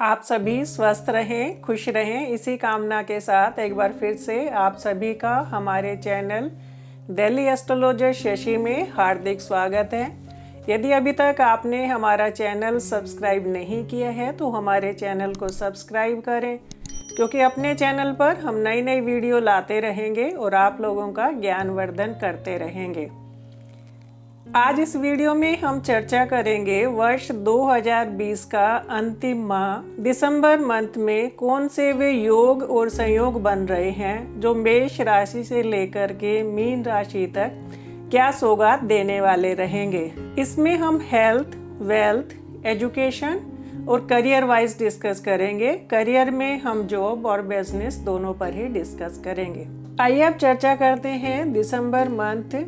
आप सभी स्वस्थ रहें, खुश रहें, इसी कामना के साथ एक बार फिर से आप सभी का हमारे चैनल डेली एस्ट्रोलॉजर शशि में हार्दिक स्वागत है। यदि अभी तक आपने हमारा चैनल सब्सक्राइब नहीं किया है तो हमारे चैनल को सब्सक्राइब करें, क्योंकि अपने चैनल पर हम नई नई वीडियो लाते रहेंगे और आप लोगों का ज्ञानवर्धन करते रहेंगे। आज इस वीडियो में हम चर्चा करेंगे वर्ष 2020 का अंतिम माह दिसंबर मंथ में कौन से वे योग और संयोग बन रहे हैं जो मेष राशि से लेकर के मीन राशि तक क्या सौगात देने वाले रहेंगे। इसमें हम हेल्थ, वेल्थ, एजुकेशन और करियर वाइज डिस्कस करेंगे। करियर में हम जॉब और बिजनेस दोनों पर ही डिस्कस करेंगे। आइए अब चर्चा करते हैं दिसंबर मंथ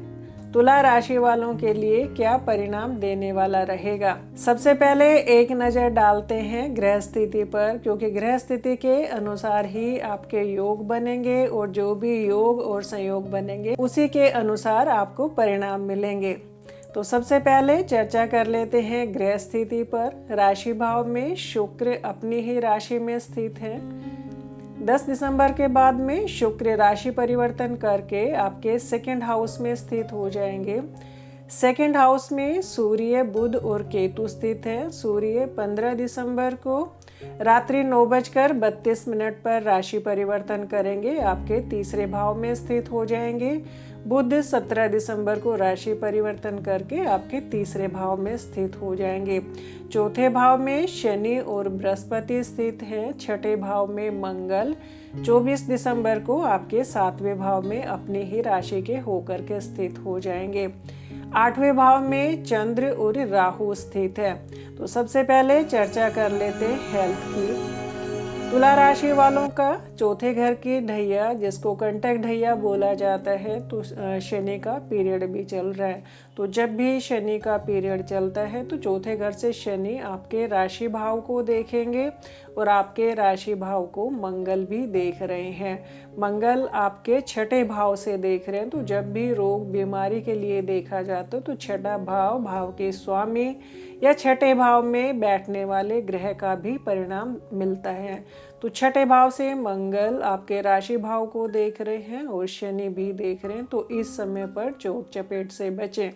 तुला राशि वालों के लिए क्या परिणाम देने वाला रहेगा। सबसे पहले एक नज़र डालते हैं ग्रह स्थिति पर, क्योंकि ग्रह स्थिति के अनुसार ही आपके योग बनेंगे और जो भी योग और संयोग बनेंगे उसी के अनुसार आपको परिणाम मिलेंगे। तो सबसे पहले चर्चा कर लेते हैं ग्रह स्थिति पर। राशि भाव में शुक्र अपनी ही राशि में स्थित है। 10 दिसंबर के बाद में शुक्र राशि परिवर्तन करके आपके सेकंड हाउस में स्थित हो जाएंगे। सेकंड हाउस में सूर्य, बुध और केतु स्थित है। सूर्य 15 दिसंबर को रात्रि 9:32 पर राशि परिवर्तन करेंगे, आपके तीसरे भाव में स्थित हो जाएंगे। बुध 17 दिसंबर को राशि परिवर्तन करके आपके तीसरे भाव में स्थित हो जाएंगे। चौथे भाव में शनि और बृहस्पति स्थित है। छठे भाव में मंगल 24 दिसंबर को आपके सातवें भाव में अपनी ही राशि के होकर के स्थित हो जाएंगे। आठवें भाव में चंद्र और राहु स्थित है। तो सबसे पहले चर्चा कर लेते हैं हेल्थ की। तुला राशि वालों का चौथे घर की ढैया, जिसको कंटक ढैया बोला जाता है, तो शनि का पीरियड भी चल रहा है। तो जब भी शनि का पीरियड चलता है तो चौथे घर से शनि आपके राशि भाव को देखेंगे और आपके राशि भाव को मंगल भी देख रहे हैं। मंगल आपके छठे भाव से देख रहे हैं। तो जब भी रोग बीमारी के लिए देखा जाता है तो छठा भाव, भाव के स्वामी या छठे भाव में बैठने वाले ग्रह का भी परिणाम मिलता है। तो छठे भाव से मंगल आपके राशि भाव को देख रहे हैं और शनि भी देख रहे हैं। तो इस समय पर चोट चपेट से बचें।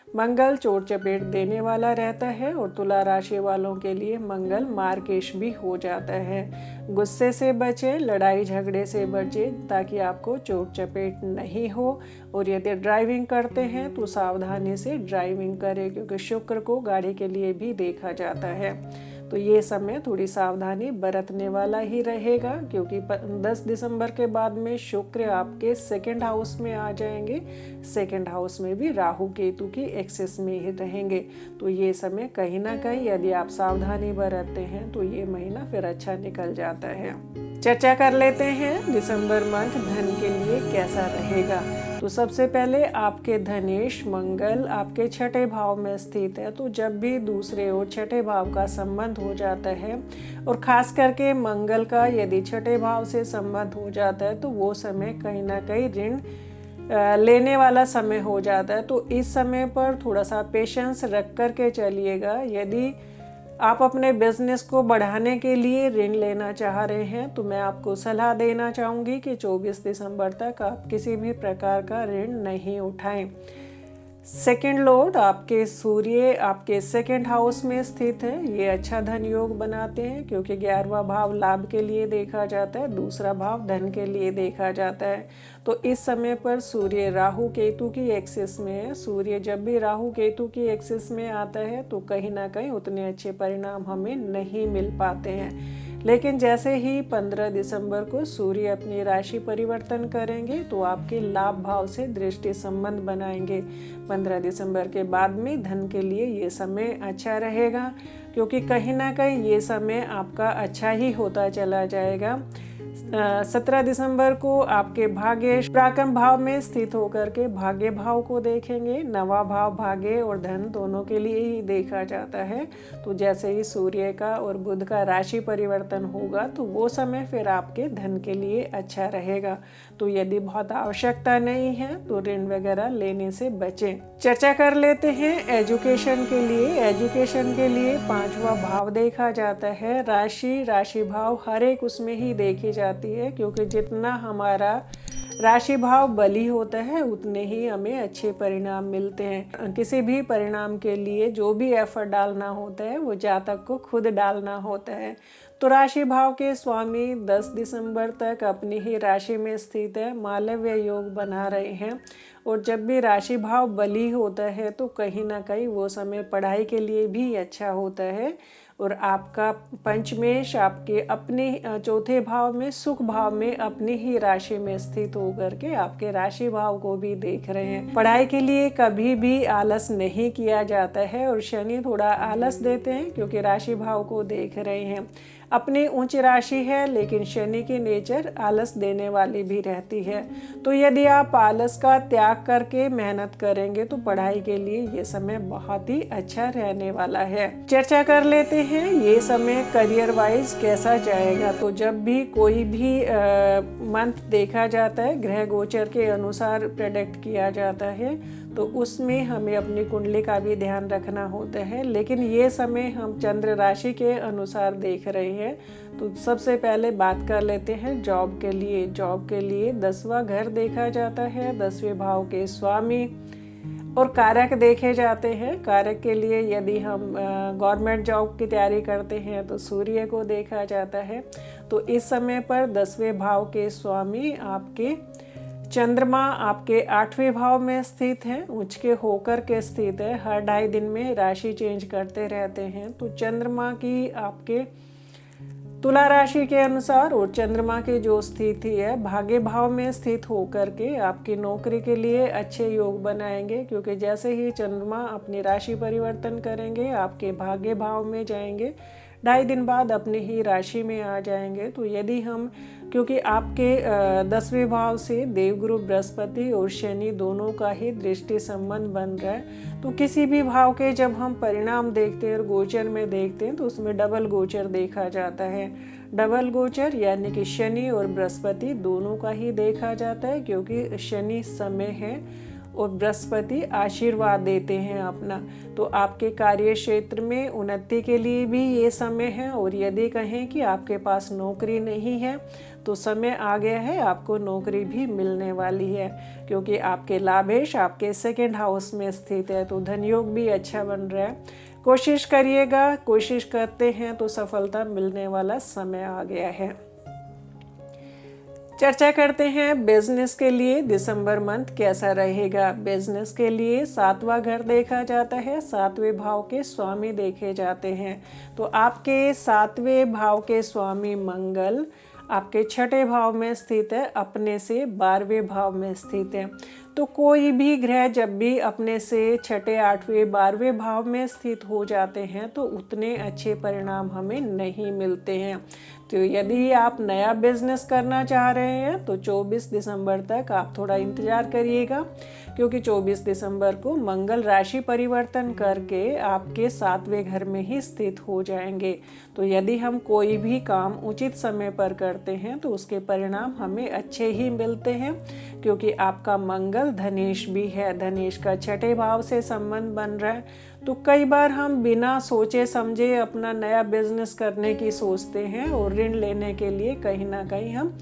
मंगल चोट चपेट देने वाला रहता है और तुला राशि वालों के लिए मंगल मार्केश भी हो जाता है। गुस्से से बचें, लड़ाई झगड़े से बचें ताकि आपको चोट चपेट नहीं हो। और यदि ड्राइविंग करते हैं तो सावधानी से ड्राइविंग करें, क्योंकि शुक्र को गाड़ी के लिए भी देखा जाता है। तो ये समय थोड़ी सावधानी बरतने वाला ही रहेगा, क्योंकि 10 दिसंबर के बाद में शुक्र आपके सेकंड हाउस में आ जाएंगे। सेकंड हाउस में भी राहु केतु की एक्सेस में ही रहेंगे। तो ये समय कहीं ना कहीं यदि आप सावधानी बरतते हैं तो ये महीना फिर अच्छा निकल जाता है। चर्चा कर लेते हैं दिसंबर मंथ धन के लिए कैसा रहेगा। तो सबसे पहले आपके धनेश मंगल आपके छठे भाव में स्थित है। तो जब भी दूसरे और छठे भाव का संबंध हो जाता है और खास करके मंगल का यदि छठे भाव से संबंध हो जाता है तो वो समय कहीं ना कहीं ऋण लेने वाला समय हो जाता है। तो इस समय पर थोड़ा सा पेशेंस रख कर के चलिएगा। यदि आप अपने बिजनेस को बढ़ाने के लिए ऋण लेना चाह रहे हैं तो मैं आपको सलाह देना चाहूँगी कि 24 दिसंबर तक आप किसी भी प्रकार का ऋण नहीं उठाएं। सेकंड लॉर्ड आपके सूर्य आपके सेकंड हाउस में स्थित है। ये अच्छा धन योग बनाते हैं, क्योंकि 11वां भाव लाभ के लिए देखा जाता है, दूसरा भाव धन के लिए देखा जाता है। तो इस समय पर सूर्य राहु केतु की एक्सिस में है। सूर्य जब भी राहु केतु की एक्सिस में आता है तो कहीं ना कहीं उतने अच्छे परिणाम हमें नहीं मिल पाते हैं। लेकिन जैसे ही 15 दिसंबर को सूर्य अपनी राशि परिवर्तन करेंगे तो आपके लाभ भाव से दृष्टि संबंध बनाएंगे। 15 दिसंबर के बाद में धन के लिए ये समय अच्छा रहेगा, क्योंकि कहीं ना कहीं ये समय आपका अच्छा ही होता चला जाएगा। 17 दिसंबर को आपके भाग्य पराक्रम भाव में स्थित होकर के भाग्य भाव को देखेंगे। नवा भाव भाग्य और धन दोनों के लिए ही देखा जाता है। तो जैसे ही सूर्य का और बुध का राशि परिवर्तन होगा तो वो समय फिर आपके धन के लिए अच्छा रहेगा। तो यदि बहुत आवश्यकता नहीं है तो ऋण वगैरह लेने से बचें। चर्चा कर लेते हैं एजुकेशन के लिए। एजुकेशन के लिए 5वां भाव देखा जाता है। राशि भाव हर एक उसमें ही देखी जाती है, क्योंकि जितना हमारा राशि भाव बली होता है उतने ही हमें अच्छे परिणाम मिलते हैं। किसी भी परिणाम के लिए जो भी एफर्ट डालना होता है वो जातक को खुद डालना होता है। तो राशि भाव के स्वामी 10 दिसंबर तक अपनी ही राशि में स्थित है, मालव्य योग बना रहे हैं। और जब भी राशि भाव बली होता है तो कहीं ना कहीं वो समय पढ़ाई के लिए भी अच्छा होता है। और आपका पंचमेश आपके अपने चौथे भाव में सुख भाव में अपनी ही राशि में स्थित होकर के आपके राशि भाव को भी देख रहे हैं। पढ़ाई के लिए कभी भी आलस नहीं किया जाता है और शनि थोड़ा आलस देते हैं, क्योंकि राशि भाव को देख रहे हैं। अपनी उच्च राशि है, लेकिन शनि की नेचर आलस देने वाली भी रहती है। तो यदि आप आलस का त्याग करके मेहनत करेंगे तो पढ़ाई के लिए ये समय बहुत ही अच्छा रहने वाला है। चर्चा कर लेते हैं ये समय करियर वाइज कैसा जाएगा। तो जब भी कोई भी मंथ देखा जाता है, ग्रह गोचर के अनुसार प्रेडिक्ट किया जाता है, तो उसमें हमें अपनी कुंडली का भी ध्यान रखना होता है। लेकिन ये समय हम चंद्र राशि के अनुसार देख रहे हैं। तो सबसे पहले बात कर लेते हैं जॉब के लिए। जॉब के लिए 10वां घर देखा जाता है, 10वें भाव के स्वामी और कारक देखे जाते हैं। कारक के लिए यदि हम गवर्नमेंट जॉब की तैयारी करते हैं तो सूर्य को देखा जाता है। तो इस समय पर 10वें भाव के स्वामी आपके चंद्रमा आपके 8वें भाव में स्थित है, उच्च के होकर के स्थित है। हर 2.5 दिन में राशि चेंज करते रहते हैं। तो चंद्रमा की आपके तुला राशि के अनुसार और चंद्रमा की जो स्थिति है भाग्य भाव में स्थित होकर के आपकी नौकरी के लिए अच्छे योग बनाएंगे, क्योंकि जैसे ही चंद्रमा अपनी राशि परिवर्तन करेंगे आपके भाग्य भाव में जाएंगे, 2.5 दिन बाद अपनी ही राशि में आ जाएंगे। तो यदि हम, क्योंकि आपके 10वें भाव से देवगुरु बृहस्पति और शनि दोनों का ही दृष्टि संबंध बन रहा है, तो किसी भी भाव के जब हम परिणाम देखते हैं और गोचर में देखते हैं तो उसमें डबल गोचर देखा जाता है। डबल गोचर यानी कि शनि और बृहस्पति दोनों का ही देखा जाता है, क्योंकि शनि समय है और बृहस्पति आशीर्वाद देते हैं अपना। तो आपके कार्य क्षेत्र में उन्नति के लिए भी ये समय है। और यदि कहें कि आपके पास नौकरी नहीं है तो समय आ गया है, आपको नौकरी भी मिलने वाली है, क्योंकि आपके लाभेश आपके 2nd हाउस में स्थित है। तो धन योग भी अच्छा बन रहा है। कोशिश करिएगा, कोशिश करते हैं तो सफलता मिलने वाला समय आ गया है। चर्चा करते हैं बिजनेस के लिए दिसंबर मंथ कैसा रहेगा। बिजनेस के लिए 7वां घर देखा जाता है, 7वें भाव के स्वामी देखे जाते हैं। तो आपके 7वें भाव के स्वामी मंगल आपके 6ठे भाव में स्थित है, अपने से 12वें भाव में स्थित है। तो कोई भी ग्रह जब भी अपने से 6ठे 8वें 12वें भाव में स्थित हो जाते हैं तो उतने अच्छे परिणाम हमें नहीं मिलते हैं। तो यदि आप नया बिजनेस करना चाह रहे हैं तो 24 दिसंबर तक आप थोड़ा इंतज़ार करिएगा, क्योंकि 24 दिसंबर को मंगल राशि परिवर्तन करके आपके 7वें घर में ही स्थित हो जाएंगे। तो यदि हम कोई भी काम उचित समय पर करते हैं तो उसके परिणाम हमें अच्छे ही मिलते हैं, क्योंकि आपका मंगल धनेश भी है, धनेश का 6ठे भाव से संबंध बन रहा है। तो कई बार हम बिना सोचे समझे अपना नया बिजनेस करने की सोचते हैं और ऋण लेने के लिए कहीं ना कहीं हम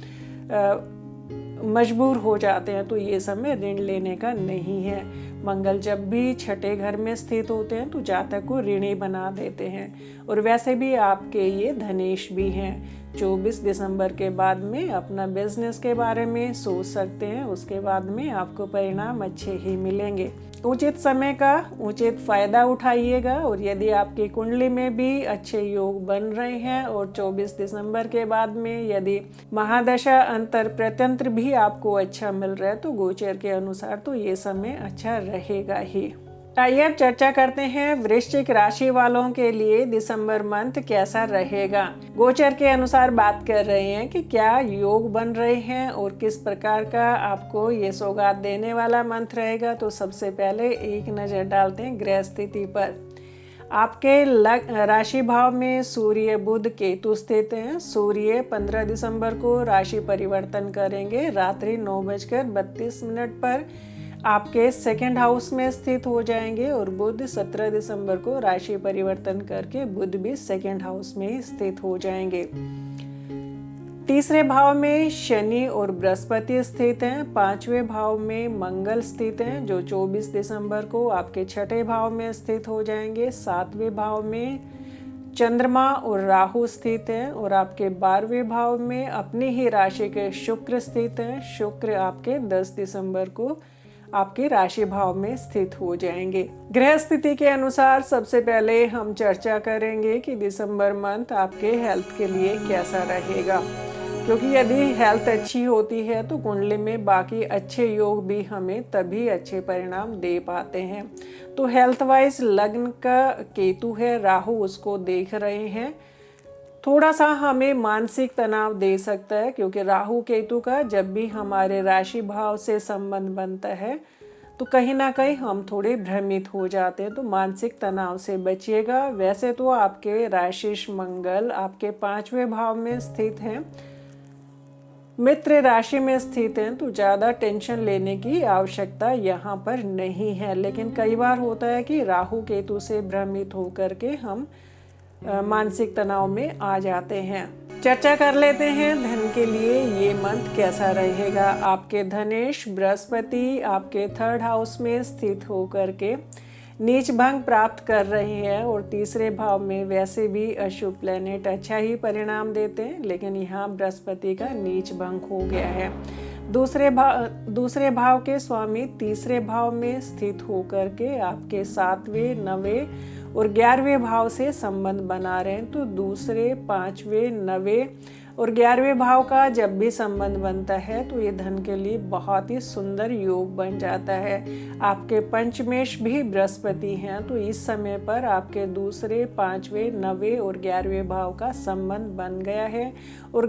मजबूर हो जाते हैं। तो ये समय ऋण लेने का नहीं है। मंगल जब भी 6ठे घर में स्थित होते हैं तो जातक को ऋणी बना देते हैं। और वैसे भी आपके ये धनेश भी हैं। 24 दिसंबर के बाद में अपना बिजनेस के बारे में सोच सकते हैं, उसके बाद में आपको परिणाम अच्छे ही मिलेंगे। उचित समय का उचित फायदा उठाइएगा। और यदि आपकी कुंडली में भी अच्छे योग बन रहे हैं और 24 दिसंबर के बाद में यदि महादशा अंतर प्रत्यंत्र भी आपको अच्छा मिल रहा है तो गोचर के अनुसार तो ये समय अच्छा रहेगा ही। आइए अब चर्चा करते हैं वृश्चिक राशि वालों के लिए दिसंबर मंथ कैसा रहेगा। गोचर के अनुसार बात कर रहे हैं कि क्या योग बन रहे हैं और किस प्रकार का आपको ये सौगात देने वाला मंथ रहेगा। तो सबसे पहले एक नज़र डालते हैं ग्रह स्थिति पर। आपके राशि भाव में सूर्य बुध केतु स्थित हैं। सूर्य 15 दिसंबर को राशि परिवर्तन करेंगे रात्रि 9:32 पर आपके सेकंड हाउस में स्थित हो जाएंगे और बुध 17 दिसंबर को राशि परिवर्तन करके बुध भी सेकंड हाउस में ही स्थित हो जाएंगे। तीसरे भाव में शनि और बृहस्पति स्थित हैं। पांचवें भाव में मंगल स्थित हैं जो 24 दिसंबर को आपके छठे भाव में स्थित हो जाएंगे। सातवें भाव में चंद्रमा और राहु स्थित हैं और आपके 12वें भाव में अपनी ही राशि के शुक्र स्थित हैं। शुक्र आपके 10 दिसंबर को आपके राशि भाव में स्थित हो जाएंगे। ग्रह स्थिति के अनुसार सबसे पहले हम चर्चा करेंगे कि दिसंबर मंथ आपके हेल्थ के लिए कैसा रहेगा, क्योंकि यदि हेल्थ अच्छी होती है तो कुंडली में बाकी अच्छे योग भी हमें तभी अच्छे परिणाम दे पाते हैं। तो हेल्थ वाइज लग्न का केतु है, राहु उसको देख रहे हैं, थोड़ा सा हमें मानसिक तनाव दे सकता है, क्योंकि राहु केतु का जब भी हमारे राशि भाव से संबंध बनता है तो कहीं ना कहीं हम थोड़े भ्रमित हो जाते हैं। तो मानसिक तनाव से बचिएगा। वैसे तो आपके राशिश मंगल आपके 5वें भाव में स्थित हैं, मित्र राशि में स्थित हैं, तो ज़्यादा टेंशन लेने की आवश्यकता यहाँ पर नहीं है। लेकिन कई बार होता है कि राहु केतु से भ्रमित होकर के हम मानसिक तनाव में आ जाते हैं। चर्चा कर लेते हैं धन के लिए ये मंथ कैसा रहेगा। आपके धनेश बृहस्पति आपके 3rd हाउस में स्थित होकर के नीच भंग प्राप्त कर रहे हैं और तीसरे भाव में वैसे भी अशुभ प्लेनेट अच्छा ही परिणाम देते हैं, लेकिन यहाँ बृहस्पति का नीच भंग हो गया है। दूसरे भाव के स्वामी तीसरे भाव में स्थित होकर के आपके 7वें 9वें और 11वें भाव से संबंध बना रहे हैं। तो दूसरे 5वें 9वें और 11वें भाव का जब भी संबंध बनता है तो ये धन के लिए बहुत ही सुंदर योग बन जाता है। आपके पंचमेश भी बृहस्पति हैं, तो इस समय पर आपके दूसरे 5वें 9वें और 11वें भाव का संबंध बन गया है और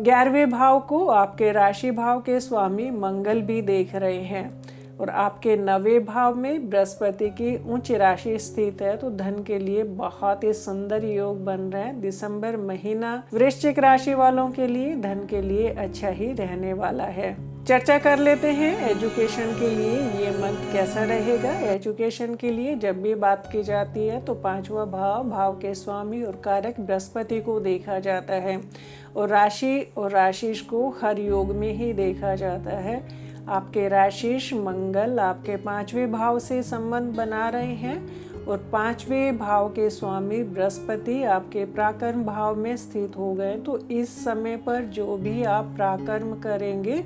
11वें भाव को आपके राशि भाव के स्वामी मंगल भी देख रहे हैं और आपके 9वें भाव में बृहस्पति की उच्च राशि स्थित है। तो धन के लिए बहुत ही सुंदर योग बन रहे हैं। दिसंबर महीना वृश्चिक राशि वालों के लिए धन के लिए अच्छा ही रहने वाला है। चर्चा कर लेते हैं एजुकेशन के लिए ये मंथ कैसा रहेगा। एजुकेशन के लिए जब भी बात की जाती है तो 5वां भाव के स्वामी और कारक बृहस्पति को देखा जाता है और राशिश को हर योग में ही देखा जाता है। आपके राशिश मंगल आपके 5वें भाव से संबंध बना रहे हैं और 5वें भाव के स्वामी बृहस्पति आपके पराक्रम भाव में स्थित हो गए। तो इस समय पर जो भी आप पराक्रम करेंगे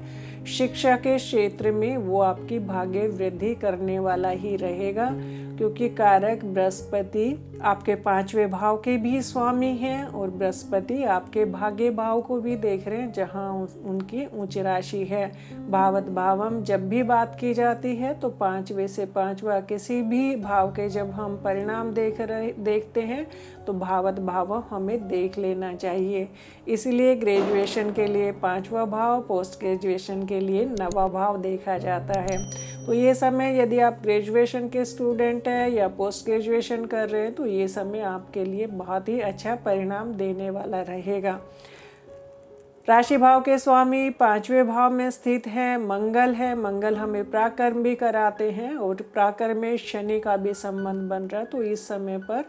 शिक्षा के क्षेत्र में वो आपकी भाग्य वृद्धि करने वाला ही रहेगा, क्योंकि कारक बृहस्पति आपके 5वें भाव के भी स्वामी हैं और बृहस्पति आपके भाग्य भाव को भी देख रहे हैं जहां उनकी उच्च राशि है। भावत भावम जब भी बात की जाती है तो 5वें से 5वां किसी भी भाव के जब हम परिणाम देखते हैं तो भावत भाव हमें देख लेना चाहिए। इसलिए ग्रेजुएशन के लिए 5वां भाव, पोस्ट ग्रेजुएशन के लिए 9वां भाव देखा जाता है। तो ये समय यदि आप ग्रेजुएशन के स्टूडेंट हैं या पोस्ट ग्रेजुएशन कर रहे हैं तो ये समय आपके लिए बहुत ही अच्छा परिणाम देने वाला रहेगा। राशि भाव के स्वामी 5वें भाव में स्थित है मंगल हमें पराक्रम भी कराते हैं और पराक्रम में शनि का भी संबंध बन रहा है। तो इस समय पर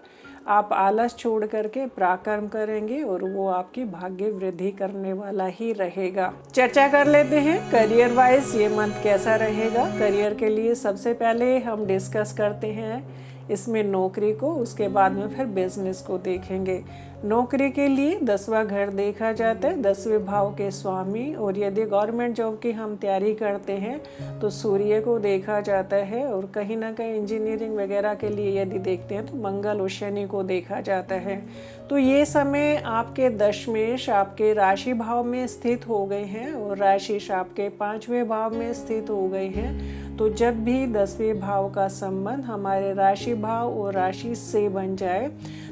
आप आलस छोड़ करके पराक्रम करेंगे और वो आपकी भाग्य वृद्धि करने वाला ही रहेगा। चर्चा कर लेते हैं करियर वाइज ये मंथ कैसा रहेगा। करियर के लिए सबसे पहले हम डिस्कस करते हैं इसमें नौकरी को, उसके बाद में फिर बिजनेस को देखेंगे। नौकरी के लिए 10वां घर देखा जाता है, 10वें भाव के स्वामी। और यदि गवर्नमेंट जॉब की हम तैयारी करते हैं तो सूर्य को देखा जाता है। और कहीं ना कहीं इंजीनियरिंग वगैरह के लिए यदि देखते हैं तो मंगल और शनि को देखा जाता है। तो ये समय आपके दशमेश आपके राशि भाव में स्थित हो गए हैं और राशिश आपके 5वें भाव में स्थित हो गए हैं। तो जब भी 10वें भाव का संबंध हमारे राशि भाव और राशि से बन जाए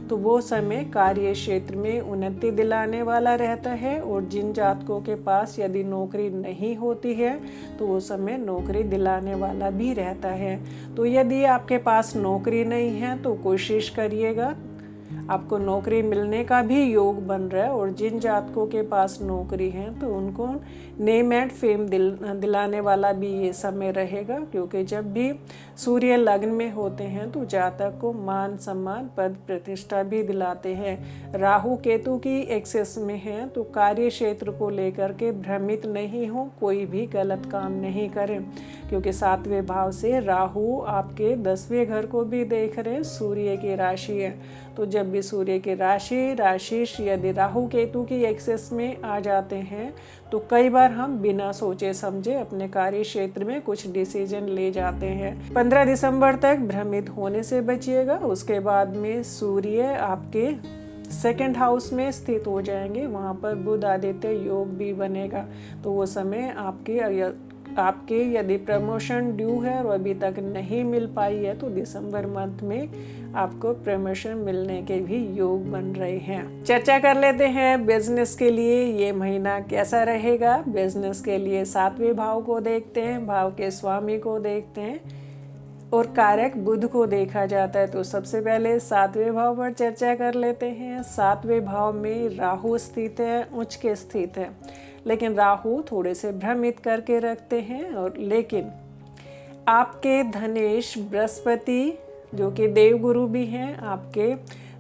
तो वो समय कार्य क्षेत्र में उन्नति दिलाने वाला रहता है। और जिन जातकों के पास यदि नौकरी नहीं होती है तो वो समय नौकरी दिलाने वाला भी रहता है। तो यदि आपके पास नौकरी नहीं है तो कोशिश करिएगा, आपको नौकरी मिलने का भी योग बन रहा है। और जिन जातकों के पास नौकरी है तो उनको नेम एंड फेम दिलाने वाला भी ये समय रहेगा, क्योंकि जब भी सूर्य लग्न में होते हैं तो जातक को मान सम्मान पद प्रतिष्ठा भी दिलाते हैं। राहु केतु की एक्सेस में है तो कार्य क्षेत्र को लेकर के भ्रमित नहीं हो, कोई भी गलत काम नहीं करें, क्योंकि 7वें भाव से राहु आपके 10वें घर को भी देख रहे हैं, सूर्य की राशि है। तो जब भी सूर्य की राशि यदि राहु केतु की एक्सेस में आ जाते हैं तो कई बार हम बिना सोचे समझे अपने कार्य क्षेत्र में कुछ डिसीजन ले जाते हैं। 15 दिसंबर तक भ्रमित होने से बचिएगा। उसके बाद में सूर्य आपके 2nd हाउस में स्थित हो जाएंगे, वहाँ पर बुध आदित्य योग भी बनेगा। तो वो समय आपके यदि प्रमोशन ड्यू है और अभी तक नहीं मिल पाई है तो दिसंबर मंथ में आपको प्रमोशन मिलने के भी योग बन रहे हैं। चर्चा कर लेते हैं बिजनेस के लिए ये महीना कैसा रहेगा। बिजनेस के लिए 7वें भाव को देखते हैं, भाव के स्वामी को देखते हैं और कारक बुध को देखा जाता है। तो सबसे पहले 7वें भाव पर चर्चा कर लेते हैं। 7वें भाव में राहु स्थित है, उच्च के स्थित है, लेकिन राहु थोड़े से भ्रमित करके रखते हैं। और लेकिन आपके धनेश बृहस्पति जो कि देवगुरु भी हैं आपके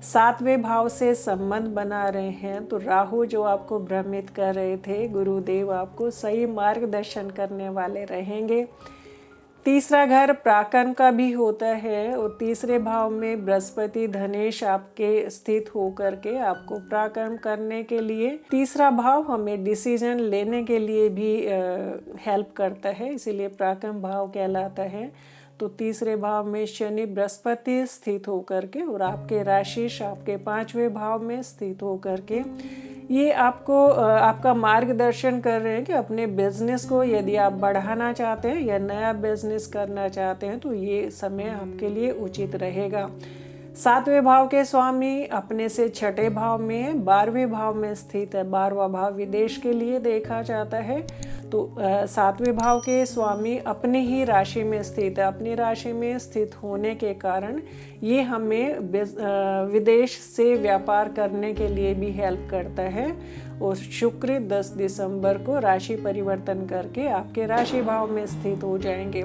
7वें भाव से संबंध बना रहे हैं। तो राहु जो आपको भ्रमित कर रहे थे, गुरुदेव आपको सही मार्गदर्शन करने वाले रहेंगे। तीसरा घर प्राकर्म का भी होता है और तीसरे भाव में बृहस्पति धनेश आपके स्थित होकर के आपको प्राकर्म करने के लिए, तीसरा भाव हमें डिसीजन लेने के लिए भी हेल्प करता है, इसीलिए प्राकर्म भाव कहलाता है। तो तीसरे भाव में शनि बृहस्पति स्थित होकर के और आपके राशिश आपके 5वें भाव में स्थित होकर के ये आपको आपका मार्गदर्शन कर रहे हैं कि अपने बिजनेस को यदि आप बढ़ाना चाहते हैं या नया बिजनेस करना चाहते हैं तो ये समय आपके लिए उचित रहेगा। 7वें भाव के स्वामी अपने से 6ठे भाव में 12वें भाव में स्थित है। 12वां भाव विदेश के लिए देखा जाता है। तो 7वें भाव के स्वामी अपनी ही राशि में स्थित है। अपनी राशि में स्थित होने के कारण ये हमें विदेश से व्यापार करने के लिए भी हेल्प करता है। और शुक्र 10 दिसंबर को राशि परिवर्तन करके आपके राशि भाव में स्थित हो जाएंगे।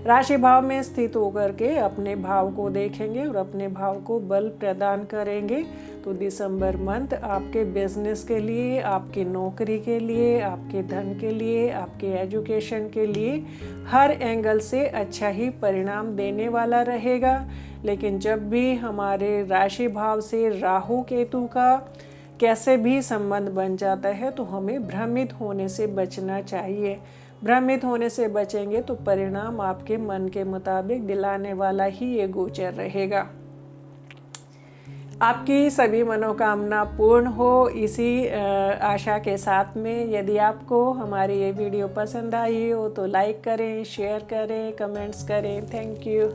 राशि भाव में स्थित होकर के अपने भाव को देखेंगे और अपने भाव को बल प्रदान करेंगे। तो दिसंबर मंथ आपके बिजनेस के लिए, आपकी नौकरी के लिए, आपके धन के लिए, आपके एजुकेशन के लिए हर एंगल से अच्छा ही परिणाम देने वाला रहेगा। लेकिन जब भी हमारे राशि भाव से राहु केतु का कैसे भी संबंध बन जाता है तो हमें भ्रमित होने से बचना चाहिए। भ्रमित होने से बचेंगे तो परिणाम आपके मन के मुताबिक दिलाने वाला ही ये गोचर रहेगा। आपकी सभी मनोकामना पूर्ण हो इसी आशा के साथ में यदि आपको हमारी ये वीडियो पसंद आई हो तो लाइक करें, शेयर करें, कमेंट्स करें। Thank you.